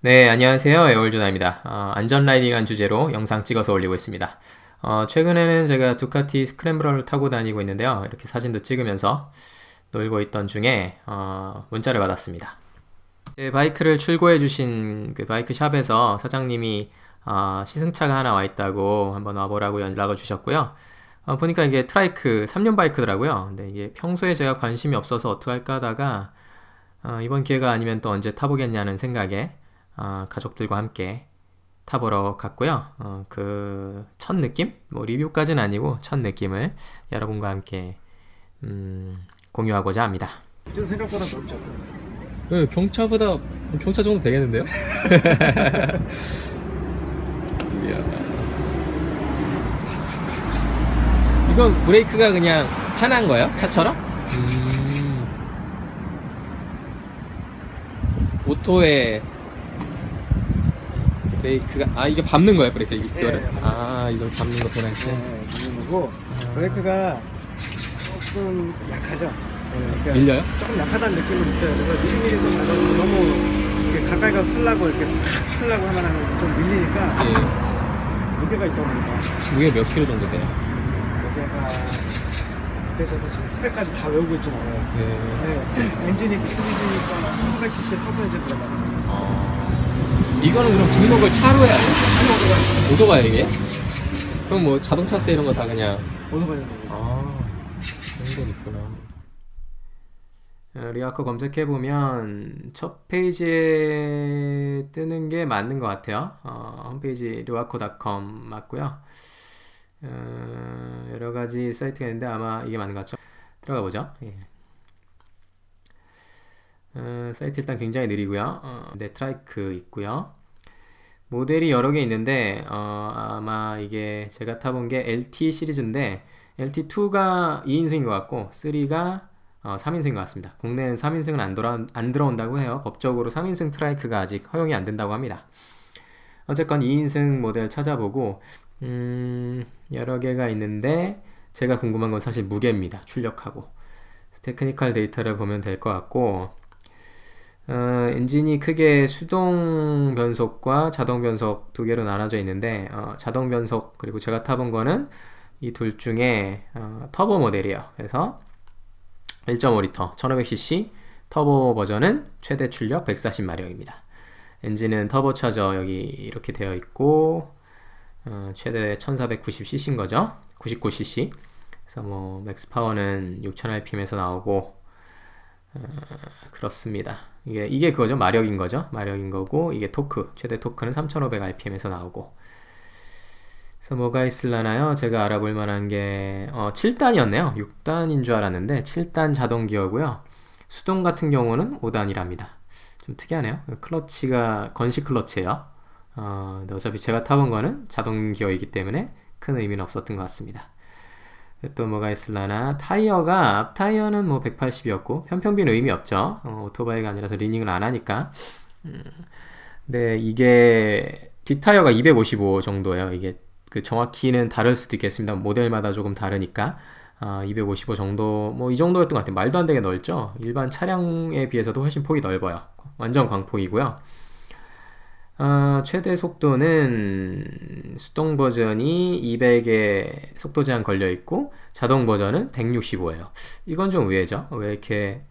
네, 안녕하세요. 에월조나입니다. 안전 라이딩이라는 주제로 영상 찍어서 올리고 있습니다. 최근에는 제가 두카티 스크램블러를 타고 다니고 있는데요. 이렇게 사진도 찍으면서 놀고 있던 중에 문자를 받았습니다. 제 바이크를 출고해 주신 그 바이크 샵에서 사장님이 시승차가 하나 와 있다고 한번 와보라고 연락을 주셨고요. 보니까 이게 트라이크 3륜 바이크더라고요. 근데 이게 평소에 제가 관심이 없어서 어떡할까 하다가 이번 기회가 아니면 또 언제 타보겠냐는 생각에 가족들과 함께 타보러 갔고요. 그 첫 느낌? 뭐 리뷰까지는 아니고 첫 느낌을 여러분과 함께 공유하고자 합니다. 좀 생각보다 넓죠. 네, 경차 정도 되겠는데요? 이야. 이건 브레이크가 그냥 하나인 거예요? 차처럼? 오토에 브레이크가 이게 밟는 거야 브레이크 이거를? 이걸 밟는 거 보낼 때? 네, 거고 브레이크가 조금 약하죠. 그러니까 밀려요? 조금 약하다는 느낌은 있어요. 그래서 미리미리 좀 나가고 너무 이렇게 가까이 가서 쓰려고 이렇게 팍 쓰려고 하면 좀 밀리니까 예. 무게가 있다 보니까 무게 몇 킬로 정도 돼요? 무게가 그래서 저도 지금 스펙까지 다 외우고 있잖아요. 네, 엔진이 미쓰비시니까 1900cc 터보 엔진 들어가요. 이거는 그럼 등록을 차로 해야 돼? 오토바이 이게? 그럼 뭐 자동차세 이런 거 다 그냥 오토바이는 거고. 그런 건 있구나. 리아커 검색해보면 첫 페이지에 뜨는 게 맞는 것 같아요. 홈페이지 리아커닷컴 맞고요. 여러 가지 사이트가 있는데 아마 이게 맞는 것 같죠? 들어가 보죠. 예. 사이트 일단 굉장히 느리고요. 네, 트라이크 있고요. 모델이 여러 개 있는데 아마 이게 제가 타본 게 LT 시리즈인데 LT2가 2인승인 것 같고 3가 3인승인 것 같습니다. 국내는 3인승은 안 들어온다고 해요. 법적으로 3인승 트라이크가 아직 허용이 안 된다고 합니다. 어쨌건 2인승 모델 찾아보고 여러 개가 있는데 제가 궁금한 건 사실 무게입니다. 출력하고 테크니컬 데이터를 보면 될 것 같고 엔진이 크게 수동 변속과 자동 변속 두 개로 나눠져 있는데 자동 변속 그리고 제가 타본 거는 이 둘 중에 터보 모델이에요. 그래서 1.5L 1500cc 터보 버전은 최대 출력 140마력입니다. 엔진은 터보차저 여기 이렇게 되어 있고 최대 1490cc인 거죠. 99cc. 그래서 뭐 맥스 파워는 6000rpm에서 나오고 그렇습니다. 이게 그거죠. 마력인 거죠. 마력인 거고 이게 토크 최대 토크는 3500rpm에서 나오고. 그래서 뭐가 있을라나요? 제가 알아볼 만한 게 7단이었네요. 6단인 줄 알았는데 7단 자동 기어고요. 수동 같은 경우는 5단이랍니다. 좀 특이하네요. 클러치가 건식 클러치예요. 근데 어차피 제가 타본 거는 자동 기어이기 때문에 큰 의미는 없었던 것 같습니다. 또 뭐가 있을라나 타이어가 앞 타이어는 뭐 180이었고 편평비는 의미 없죠. 오토바이가 아니라서 리닝을 안 하니까. 근데 이게 뒷 타이어가 255 정도예요. 이게 그 정확히는 다를 수도 있겠습니다. 모델마다 조금 다르니까 255 정도 뭐 이 정도였던 것 같아요. 말도 안 되게 넓죠. 일반 차량에 비해서도 훨씬 폭이 넓어요. 완전 광폭이고요. 최대 속도는 수동 버전이 200에 속도 제한 걸려 있고 자동 버전은 165예요. 이건 좀 의외죠. 왜 이렇게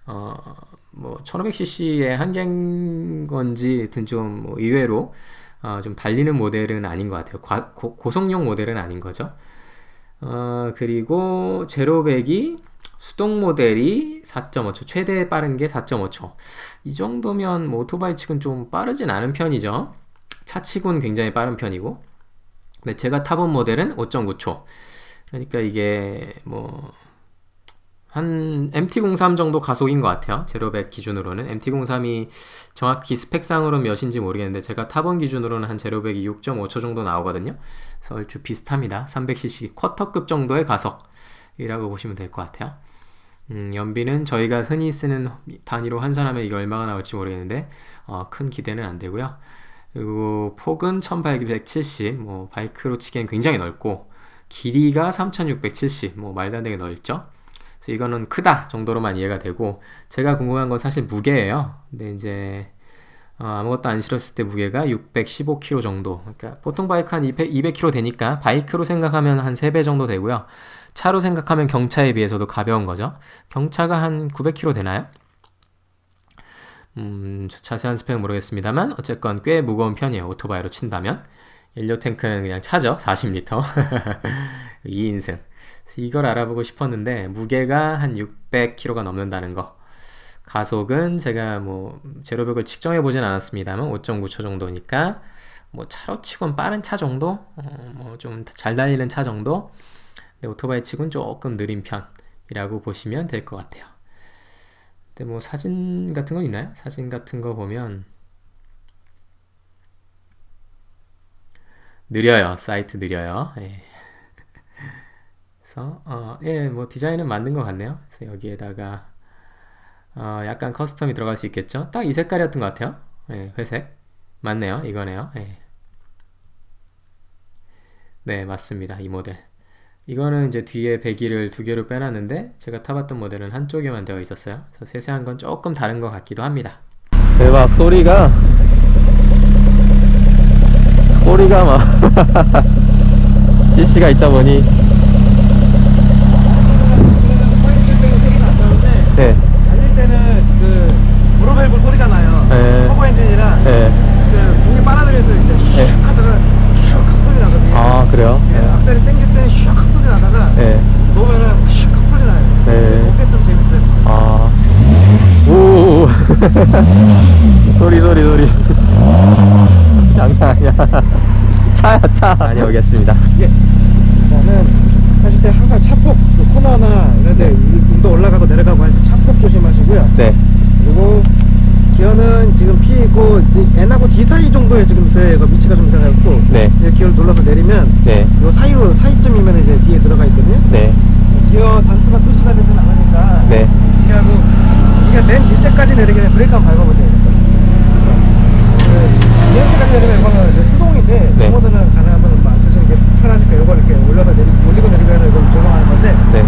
뭐 1500cc의 한계인 건지 하여튼 좀뭐 의외로 좀 달리는 모델은 아닌 것 같아요. 고속용 모델은 아닌 거죠. 그리고 제로백이 수동 모델이 4.5초, 최대 빠른 게 4.5초. 이 정도면 뭐 오토바이 치곤 좀 빠르진 않은 편이죠. 차 치곤 굉장히 빠른 편이고. 근데 제가 타본 모델은 5.9초. 그러니까 이게 뭐 한 MT-03 정도 가속인 것 같아요. 제로백 기준으로는. MT-03이 정확히 스펙상으로 몇인지 모르겠는데 제가 타본 기준으로는 한 제로백이 6.5초 정도 나오거든요. 그래서 얼추 비슷합니다. 300cc 쿼터급 정도의 가속이라고 보시면 될 것 같아요. 연비는 저희가 흔히 쓰는 단위로 환산하면 이게 얼마가 나올지 모르겠는데 큰 기대는 안 되고요. 그리고 폭은 1870, 뭐 바이크로 치기엔 굉장히 넓고 길이가 3670, 뭐 말도 안 되게 넓죠. 그래서 이거는 크다 정도로만 이해가 되고 제가 궁금한 건 사실 무게예요. 근데 이제 아무것도 안 실었을 때 무게가 615kg 정도. 그러니까 보통 바이크 한 200kg 되니까 바이크로 생각하면 한 3배 정도 되고요. 차로 생각하면 경차에 비해서도 가벼운 거죠. 경차가 한 900kg 되나요? 자세한 스펙은 모르겠습니다만 어쨌건 꽤 무거운 편이에요. 오토바이로 친다면. 연료 탱크는 그냥 차죠. 40리터. 2인승. 이걸 알아보고 싶었는데 무게가 한 600kg가 넘는다는 거. 가속은 제가 뭐 제로백을 측정해 보진 않았습니다만 5.9초 정도니까 뭐 차로 치곤 빠른 차 정도, 뭐 좀 잘 달리는 차 정도. 근데 오토바이 치곤 조금 느린 편이라고 보시면 될 것 같아요. 근데 뭐 사진 같은 거 있나요? 사진 같은 거 보면 느려요. 사이트 느려요. 예. 그래서 예, 뭐 디자인은 맞는 것 같네요. 그래서 여기에다가 약간 커스텀이 들어갈 수 있겠죠? 딱 이 색깔이었던 것 같아요. 예, 회색. 맞네요. 이거네요. 예. 네, 맞습니다. 이 모델. 이거는 이제 뒤에 배기를 2개로 빼놨는데 제가 타봤던 모델은 한쪽에만 되어 있었어요. 그래서 세세한 건 조금 다른 것 같기도 합니다. 대박, 소리가 막 CC가 있다 보니 네. 달릴 때는 그 무릎 소리가 나요. 네. 터보 엔진이라 네. 그 공이 빨아들여서 이제 슉 하다가 슉 한 소리 나거든요. 아, 그래요? 네. 네. 악셀을 당길 때는 슉 한 소리 나다가 네. 놓으면은 슉 한 소리 나요. 네. 그게 좀 재밌어요. 아, 오, 소리. 장난 아니야. 차. 다녀오겠습니다. 이게 일단은 하실 때 항상 차폭, 그 코너나 이런 데 운도 올라가고 내려가고 할 때 차폭 조심하시고요. 네. 그리고 기어는 지금 P이고 N하고 D 사이 정도에 지금 있어요. 얘가 위치가 좀 이상해갖고 네. 기어를 눌러서 내리면 네. 요 사이쯤이면 이제 뒤에 들어가 있거든요. 네. 기어 단수가 표시가 되진 않으니까 네. 이게 하고 이게 맨 밑에까지 내리기는 브레이크 한번 밟아보세요. 이렇게까지 내리면 이거는 이제 수동인데 네. 모드는 가능하면 안 쓰시는 게 편하시니까 이걸 이렇게 올리고 내리고 해서 이걸 조정하는 건데 네. 요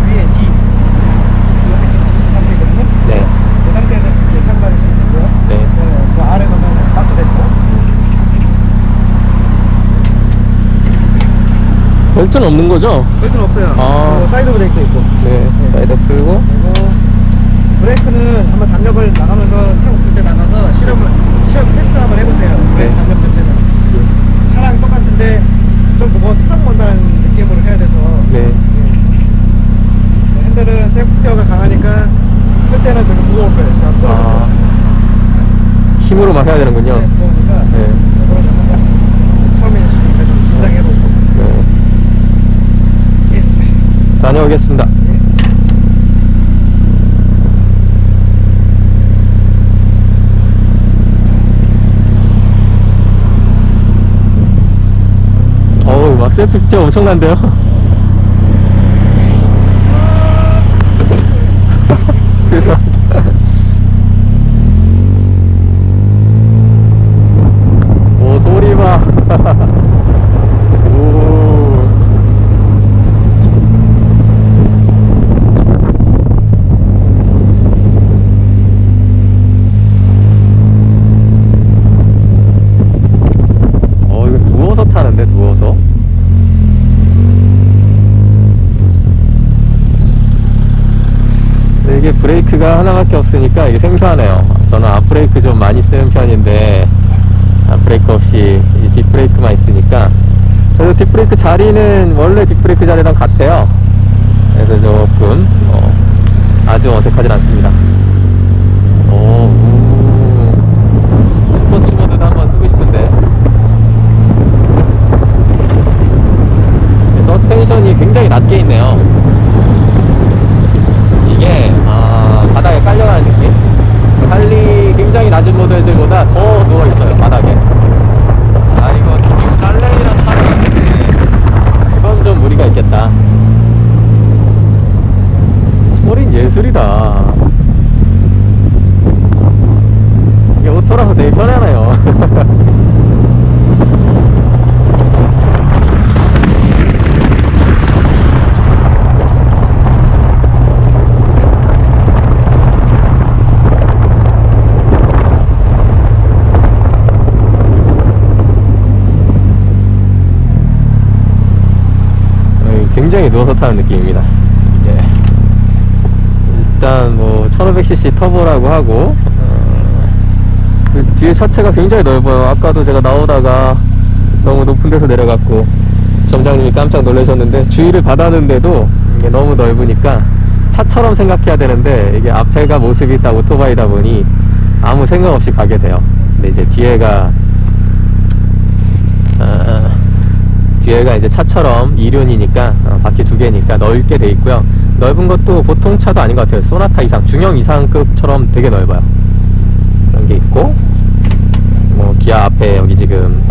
위에 D 이렇게 지금 상태거든요. 네. 그 상태에서 이제 참가하시면 되고요. 네. 그 아래 가면 마크 되고 별점 없는 거죠? 벨트는 없어요. 아. 그리고 사이드 브레이크 있고. 네. 사이드 풀고. 그리고 브레이크는 한번 담력을 나가면서 차 없을 때 나가서 시험 테스트 한번 해보세요. 브레이크 네. 담력 자체는 차랑 똑같은데 좀 무거운 트럭 mon다는 느낌으로 해야 돼서 네. 핸들은 셀프 스티어가 강하니까 쓸 때는 되게 무거울 거예요. 제가 아, 힘으로 막 해야 되는군요. 네, 무거우니까 네. 그걸 한번 처음에 있으니까 좀 긴장해보고 네. 예. 다녀오겠습니다. 어우, 막 셀프 스티어 엄청난데요? 죄송합니다. 오, 소리 봐. 오. 이거 누워서 타는데, 누워서. 근데 이게 브레이크가 하나밖에 없으니까 이게 생소하네요. 저는 앞브레이크 좀 많이 쓰는 편인데 앞브레이크 없이 이 뒷브레이크만 있으니까. 그래도 뒷브레이크 자리는 원래 뒷브레이크 자리랑 같아요. 그래서 조금 아주 어색하진 않습니다. 스포츠 모드도 한번 쓰고 싶은데 서스펜션이 굉장히 낮게 있네요. 이게 바닥에 깔려가는 느낌? 할리 굉장히 낮은 모델들보다 더 누워있어요, 바닥에. 이거 지금 랄렌이랑 타는 그건 좀 무리가 있겠다. 소린 예술이다. 이게 오토라서 되게 편하네요. 굉장히 누워서 타는 느낌입니다. 예. 일단 뭐 1500cc 터보라고 하고 그 뒤에 차체가 굉장히 넓어요. 아까도 제가 나오다가 너무 높은 데서 내려갔고 점장님이 깜짝 놀라셨는데 주의를 받았는데도 이게 너무 넓으니까 차처럼 생각해야 되는데 이게 앞에가 모습이 딱 오토바이다 보니 아무 생각 없이 가게 돼요. 근데 이제 뒤에가 이제 차처럼 2륜이니까 바퀴 2개니까 넓게 돼 있고요. 넓은 것도 보통 차도 아닌 것 같아요. 소나타 이상, 중형 이상급처럼 되게 넓어요. 그런 게 있고, 뭐 기아 앞에 여기 지금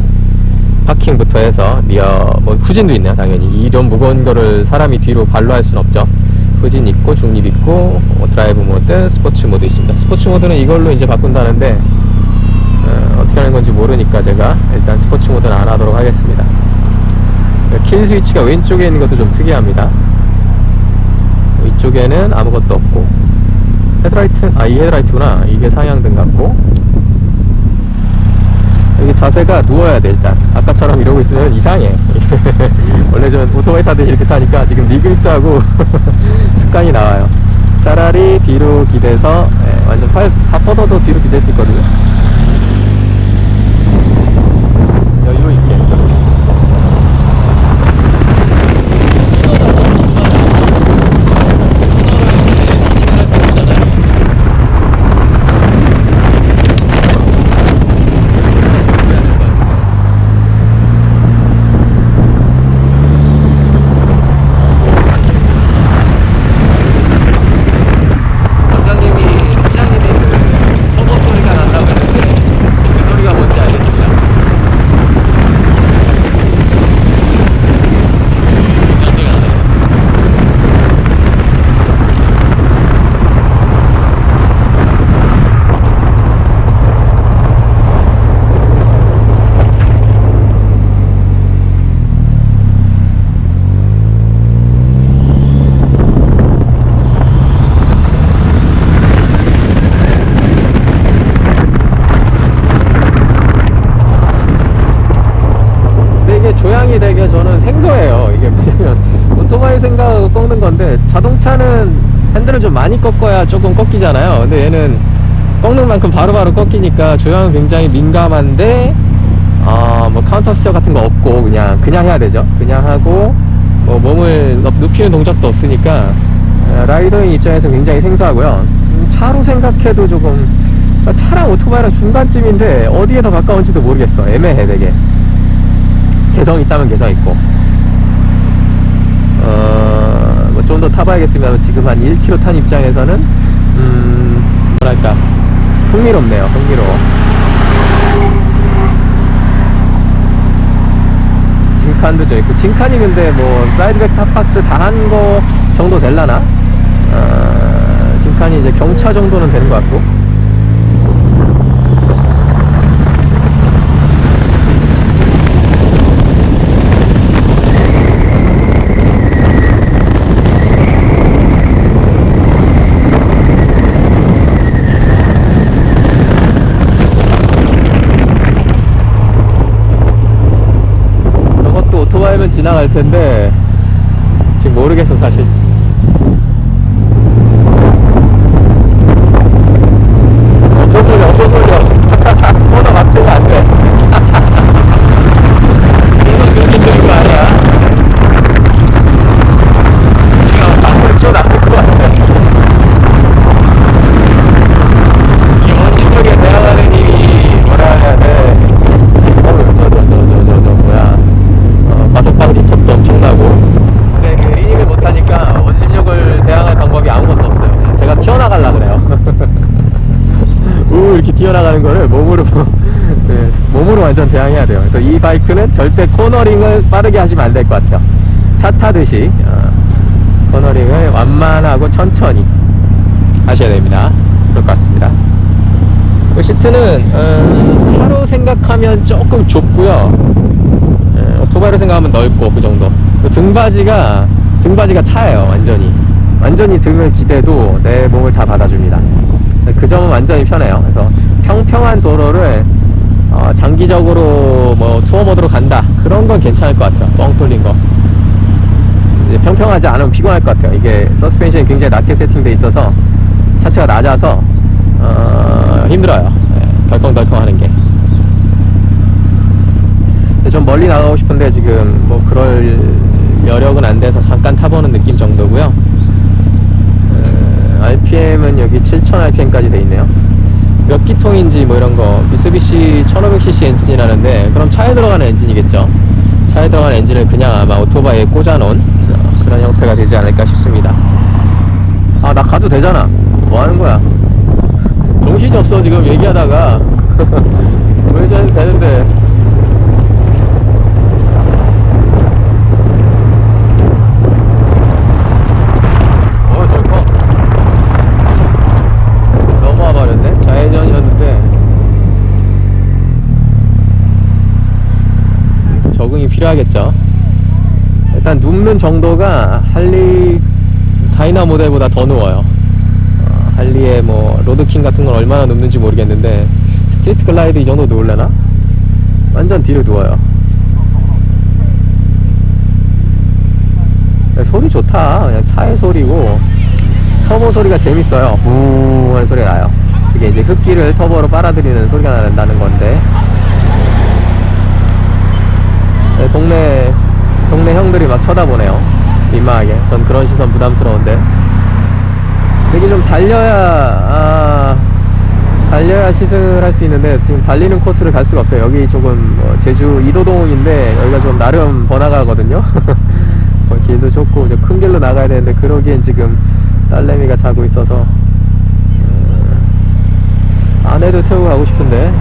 파킹부터 해서 리어 뭐 후진도 있네요. 당연히 이런 무거운 거를 사람이 뒤로 발로 할 순 없죠. 후진 있고 중립 있고 드라이브 모드, 스포츠 모드 있습니다. 스포츠 모드는 이걸로 이제 바꾼다는데 어떻게 하는 건지 모르니까 제가 일단 스포츠 모드는 안 하도록 하겠습니다. 킬 스위치가 왼쪽에 있는 것도 좀 특이합니다. 이쪽에는 아무것도 없고 헤드라이트, 이 헤드라이트구나. 이게 상향등 같고 여기 자세가 누워야 돼. 일단 아까처럼 이러고 있으면 이상해. 원래 전 오토바이 타듯이 이렇게 타니까 지금 니글트하고 습관이 나와요. 차라리 뒤로 기대서 완전 팔 다 뻗어도 뒤로 기댈 수 있거든요. 여유 있게. 조향이 되게 저는 생소해요. 이게 뭐냐면 오토바이 생각하고 꺾는 건데 자동차는 핸들을 좀 많이 꺾어야 조금 꺾이잖아요. 근데 얘는 꺾는 만큼 바로바로 꺾이니까 조향은 굉장히 민감한데 뭐 카운터 스티어 같은 거 없고 그냥 해야 되죠. 그냥 하고 뭐 몸을 눕히는 동작도 없으니까 라이더인 입장에서 굉장히 생소하고요. 차로 생각해도 조금 차랑 오토바이랑 중간쯤인데 어디에 더 가까운지도 모르겠어. 애매해 되게. 개성 있다면 개성 있고 뭐 좀 더 타봐야겠습니다. 지금 한 1km 탄 입장에서는 뭐랄까 흥미롭네요. 흥미로워. 진칸도 좀 있고 진칸이 근데 뭐 사이드백 탑박스 다 한 거 정도 될라나? 진칸이 이제 경차 정도는 되는 것 같고 오토바이면 지나갈 텐데 지금 모르겠어 사실. 어떤 소리야 어떤 소리야. 코너 막지가 안돼. 이거 그렇게 들은 거 아니야. 지금 앞으로 튀어나올 것 같아. 이 원심력에 대항하는 힘이 뭐라 해야 돼. 가속방지 톱도 엄청나고 근데 그 리닝을 못하니까 원심력을 대항할 방법이 아무것도 없어요. 제가 튀어나가려고 그래요. 이렇게 튀어나가는 거를 몸으로 네, 몸으로 완전 대항해야 돼요. 그래서 이 바이크는 절대 코너링을 빠르게 하시면 안 될 것 같아요. 차 타듯이 코너링을 완만하고 천천히 하셔야 됩니다. 그럴 것 같습니다. 그 시트는 차로 생각하면 조금 좁고요. 오토바이로 생각하면 넓고 그 정도. 등받이가 차예요. 완전히 등을 기대도 내 몸을 다 받아줍니다. 그 점은 완전히 편해요. 그래서 평평한 도로를 장기적으로 뭐 투어 모드로 간다 그런 건 괜찮을 것 같아요. 뻥 뚫린 거. 이제 평평하지 않으면 피곤할 것 같아요. 이게 서스펜션이 굉장히 낮게 세팅돼 있어서 차체가 낮아서 힘들어요. 덜컹덜컹 하는 게. 좀 멀리 나가고 싶은데 지금 뭐 그럴 여력은 안 돼서 잠깐 타보는 느낌 정도고요. RPM은 여기 7000 RPM까지 돼 있네요. 몇 기통인지 뭐 이런 거 미쓰비시 1500cc 엔진이라는데 그럼 차에 들어가는 엔진이겠죠. 차에 들어가는 엔진을 그냥 아마 오토바이에 꽂아놓은 그런 형태가 되지 않을까 싶습니다. 아, 나 가도 되잖아. 뭐 하는 거야? 정신이 없어 지금 얘기하다가. 우회전해도 되는데. 넘어와 버렸네. 좌회전이었는데 적응이 필요하겠죠. 일단 눕는 정도가 할리 다이나 모델보다 더 누워요. 할리의 뭐 로드킹 같은 건 얼마나 눕는지 모르겠는데 스트리트 글라이드 이 정도 누울려나? 완전 뒤로 누워요. 소리 좋다. 그냥 차의 소리고 터보 소리가 재밌어요. 부 하는 소리가 나요. 그게 이제 흡기를 터보로 빨아들이는 소리가 난다는 건데, 동네 형들이 막 쳐다보네요. 민망하게. 전 그런 시선 부담스러운데. 여기 좀 달려야 시승을 할 수 있는데 지금 달리는 코스를 갈 수가 없어요. 여기 조금 제주 이도동인데 여기가 좀 나름 번화가거든요. 길도 좁고 이제 큰 길로 나가야 되는데 그러기엔 지금 딸내미가 자고 있어서 아내도 태우고 가고 싶은데.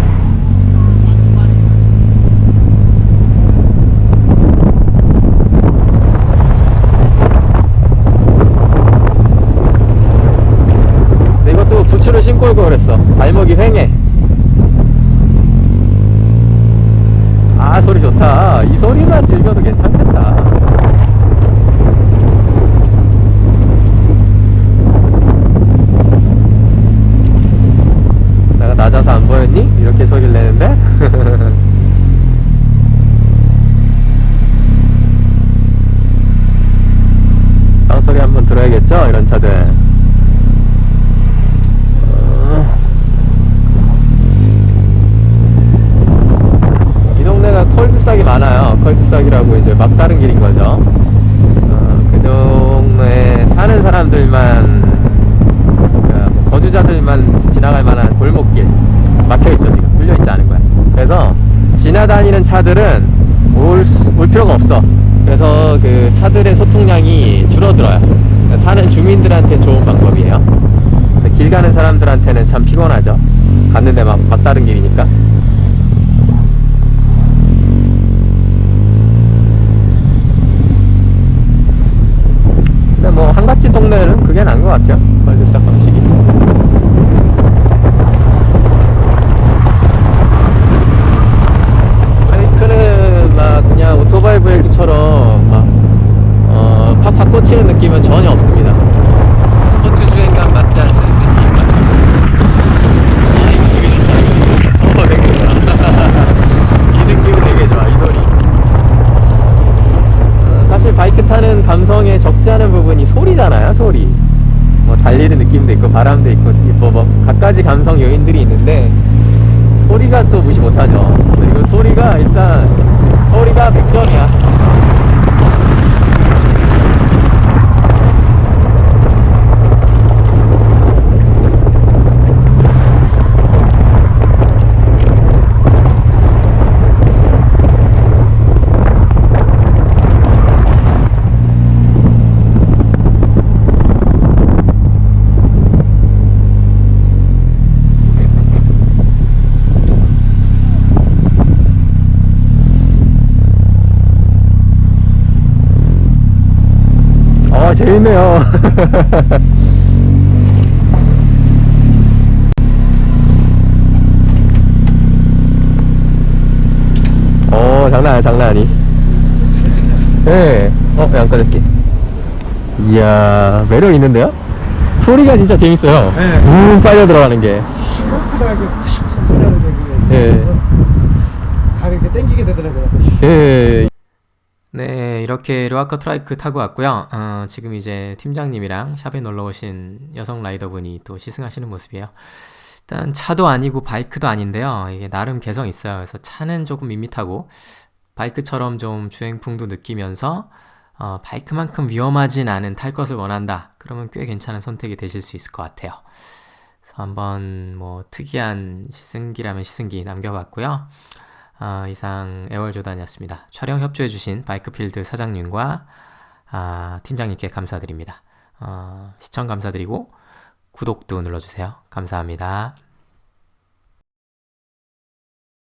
근데 이것도 부츠를 신고 올 걸 그랬어. 발목이 휑해. 아, 소리 좋다. 이 소리만 즐겨도 괜찮겠다. 내가 낮아서 안 보였니? 이렇게 소리를 내는데? 소리 한번 들어야겠죠? 이런 차들. 이 동네가 컬드삭이 많아요. 컬드삭이라고 이제 막다른 길인 거죠. 그 동네에 사는 사람들만, 뭐 거주자들만 지나갈 만한 골목길 막혀있죠. 지금 뚫려있지 않은 거야. 그래서 지나다니는 차들은 올 필요가 없어. 그래서 그 차들의 소통량이 줄어들어요. 사는 주민들한테 좋은 방법이에요. 근데 길 가는 사람들한테는 참 피곤하죠. 갔는데 막다른 길이니까. 근데 뭐 한갓집 동네는 그게 나은 것 같아요. 컬드삭 방식이. 바이크는 막 그냥 오토바이 브레이크처럼 막 팍팍 꽂히는 느낌은 전혀 없습니다. 스포츠 주행감 같지 않은 느낌. 아, 이거 되게 좋다. 되게 좋다. 이 느낌은 되게 좋아. 이 소리. 사실 바이크 타는 감성에 적지 않은 부분이 소리잖아요. 소리. 뭐 달리는 느낌도 있고 바람도 있고 뭐 갖가지 감성 요인들이 있는데 소리가 또 무시 못하죠. 그리고 소리가 일단 소리가 100점이야. 재밌네요. 장난 아니. 네. 왜 안 꺼졌지? 이야, 매력 있는데요? 소리가 진짜 재밌어요. 네. 빨려 들어가는 게. 시원하게 소리를 네. 다리 이렇게 당기게 되더라고요. 예. 네, 이렇게 르와커 트라이크 타고 왔고요. 지금 이제 팀장님이랑 샵에 놀러 오신 여성 라이더분이 또 시승하시는 모습이에요. 일단 차도 아니고 바이크도 아닌데요. 이게 나름 개성 있어요. 그래서 차는 조금 밋밋하고 바이크처럼 좀 주행풍도 느끼면서 바이크만큼 위험하진 않은 탈 것을 원한다. 그러면 꽤 괜찮은 선택이 되실 수 있을 것 같아요. 그래서 한번 뭐 특이한 시승기라면 시승기 남겨봤고요. 이상 애월조단이었습니다. 촬영 협조해주신 바이크필드 사장님과 팀장님께 감사드립니다. 시청 감사드리고 구독도 눌러주세요. 감사합니다.